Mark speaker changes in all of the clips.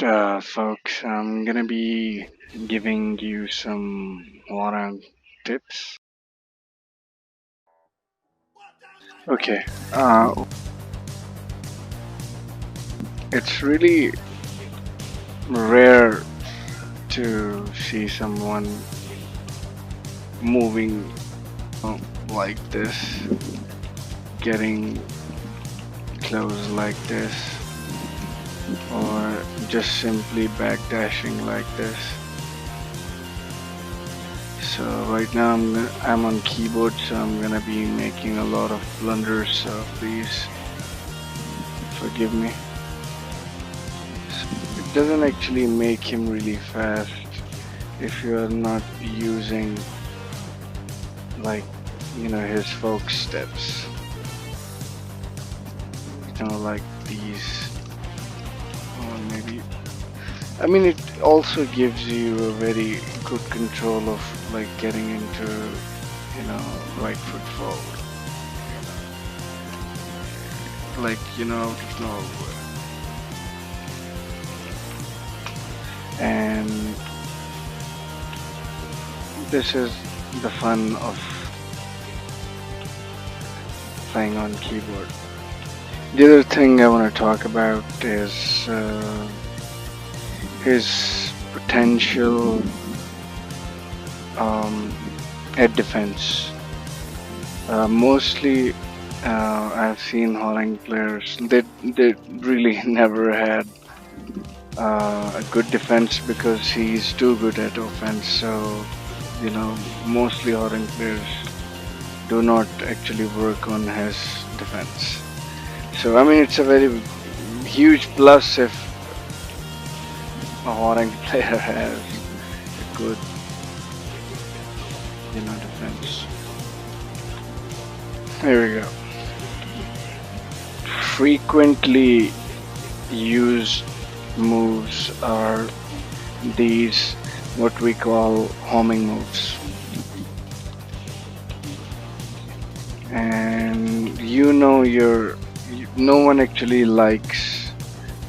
Speaker 1: Folks, I'm gonna be giving you some Hwoarang tips. Okay, it's really rare to see someone moving like this, getting close like this, or just simply backdashing like this. So right now I'm on keyboard, so I'm gonna be making a lot of blunders. So please forgive me. It doesn't actually make him really fast if you're not using like his folk steps, like these, or maybe it also gives you a very good control of like getting into right foot forward, like out of nowhere. And this is the fun of playing on keyboard. The other thing I want to talk about is his potential at defense. Mostly, I've seen Hwoarang players they really never had a good defense because he's too good at offense. So mostly Hwoarang players do not actually work on his defense. So it's a very huge plus if a Hwoarang player has a good defense. Here we go. Frequently used moves are these, what we call homing moves. And no one actually likes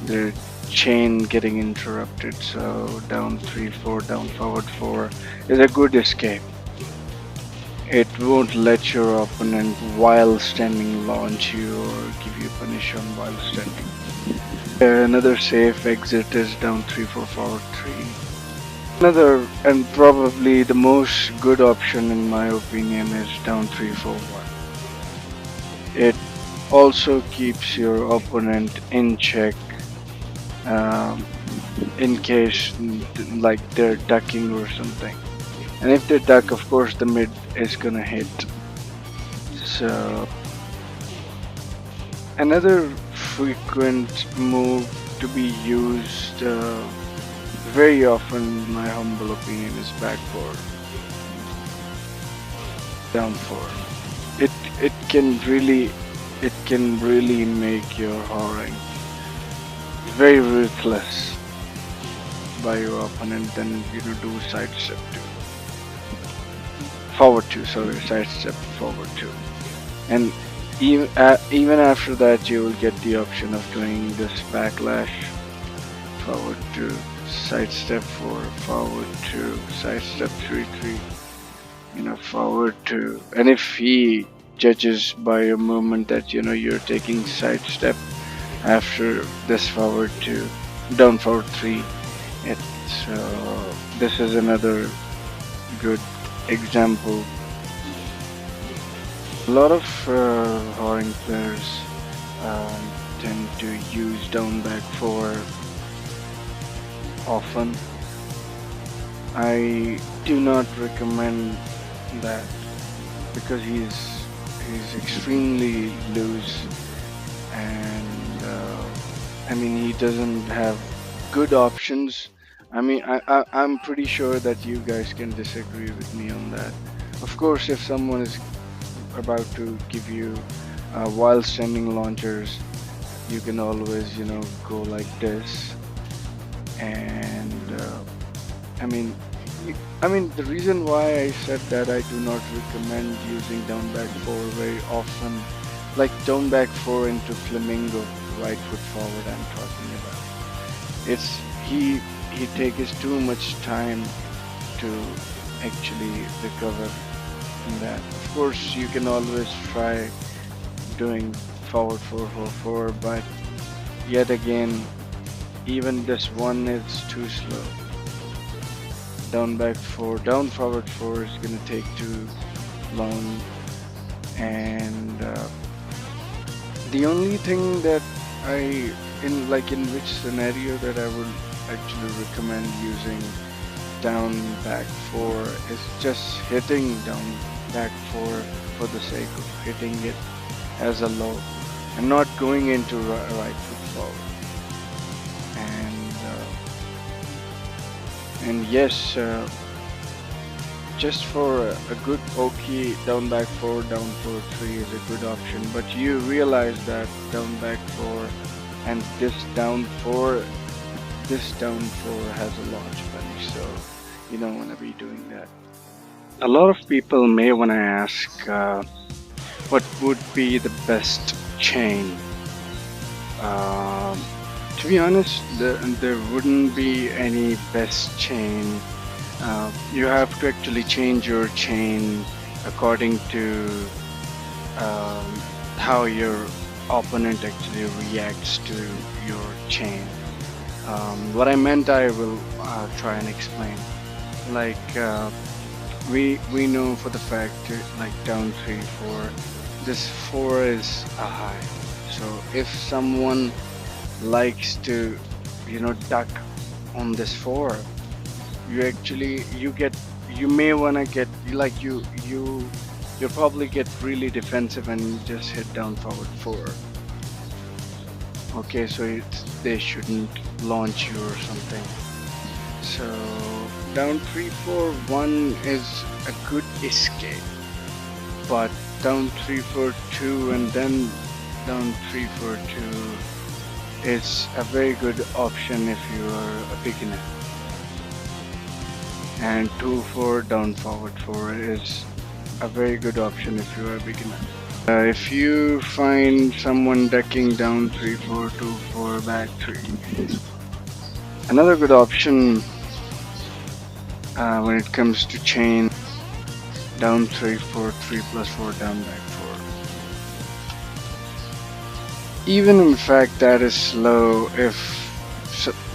Speaker 1: the chain getting interrupted, so down 3-4, down forward 4 is a good escape. It won't let your opponent while standing launch you or give you punish on while standing. Another safe exit is down 3-4 forward 3. Another, and probably the most good option in my opinion, is down 3-4-1. It also keeps your opponent in check in case like they're ducking or something. And if they duck, of course the mid is gonna hit. So another frequent move to be used very often, in my humble opinion, is backboard. Down 4. It can really make your Hwoarang very ruthless by your opponent. Then do sidestep 2. Forward 2, sorry, sidestep forward 2. And even after that you will get the option of doing this backlash, forward 2, sidestep 4, forward 2, sidestep 3-3, forward 2. And if he judges by your movement that you're taking sidestep after this forward 2, down forward 3, this is another good example. A lot of Hwoarang players tend to use down back 4 often. I do not recommend that because he's extremely loose, and he doesn't have good options. I'm pretty sure that you guys can disagree with me on that. Of course, if someone is about to give you while standing launchers, you can always go like this. And the reason why I said that I do not recommend using down back 4 very often, like down back 4 into flamingo, right foot forward I'm talking about. he he takes too much time to actually recover from that. Of course, you can always try doing forward 444, but yet again, even this one is too slow. Down back 4, down forward 4 is gonna take too long, and the only thing that in which scenario that I would actually recommend using down back 4 is just hitting down back 4 for the sake of hitting it as a low and not going into right foot forward. And yes, just for a good pokey, down back 4, down 4 3 is a good option, but you realize that down back 4 and this down 4 has a large punish, so you don't want to be doing that. A lot of people may want to ask what would be the best chain. To be honest, there wouldn't be any best chain. You have to actually change your chain according to how your opponent actually reacts to your chain. What I meant, I will try and explain. Like we know for the fact, like down 3 4, this 4 is a high. So if someone likes to, duck on this 4, you may wanna get like you'll probably get really defensive and just hit down forward 4. Okay, so they shouldn't launch you or something. So down 3 4 1 is a good escape, but down 3 4 2 and then down 3 4 2 is a very good option if you are a beginner. And 2 4 down forward 4 is a very good option if you are a beginner. If you find someone decking down 3 4 2 4 back 3, another good option when it comes to chain, down 3 4 3 plus 4 down back 4. Even in fact that is slow if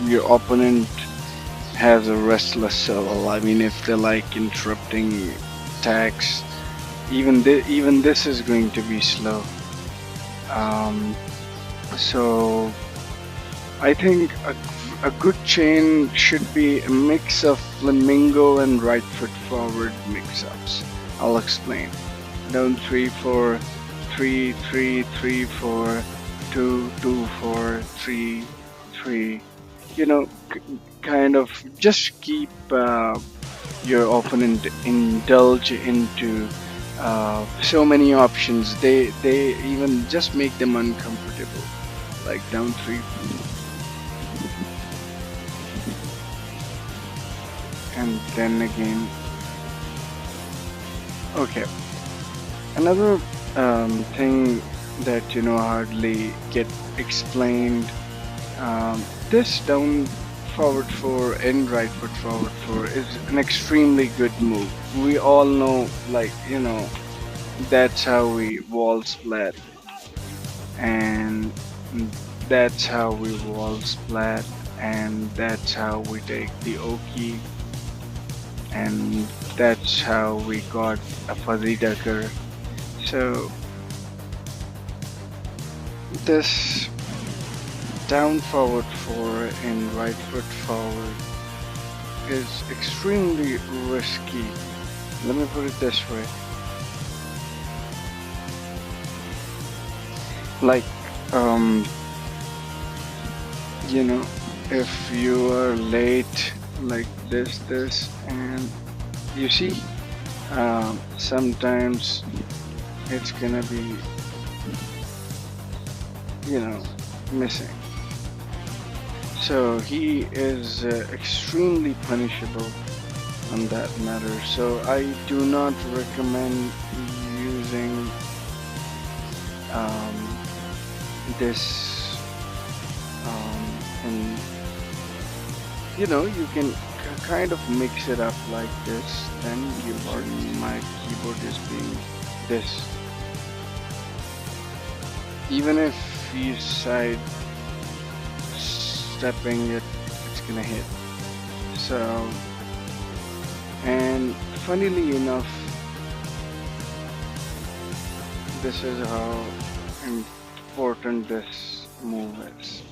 Speaker 1: your opponent has a restless soul. I mean, if they like interrupting attacks, even this is going to be slow. So I think a good chain should be a mix of flamingo and right foot forward mix-ups. I'll explain. Down 3 4 3 3 3 4 2 2 4 3 3. Kind of just keep your opponent indulge into so many options. They even just make them uncomfortable, like down 3 and then again. Okay, another thing that hardly get explained, this down forward 4 and right foot forward 4 is an extremely good move. We all know, like, that's how we wall splat, and that's how we wall splat, and that's how we take the Oki, and that's how we got a fuzzy ducker. So this down forward 4 and right foot forward is extremely risky. Let me put it this way. Like, if you are late like this, and you see, sometimes it's gonna be, missing. So he is extremely punishable on that matter. So I do not recommend using this you can kind of mix it up like this. Then you pardon my keyboard is being this. Even if you side stepping it, it's gonna hit. So, and funnily enough, this is how important this move is.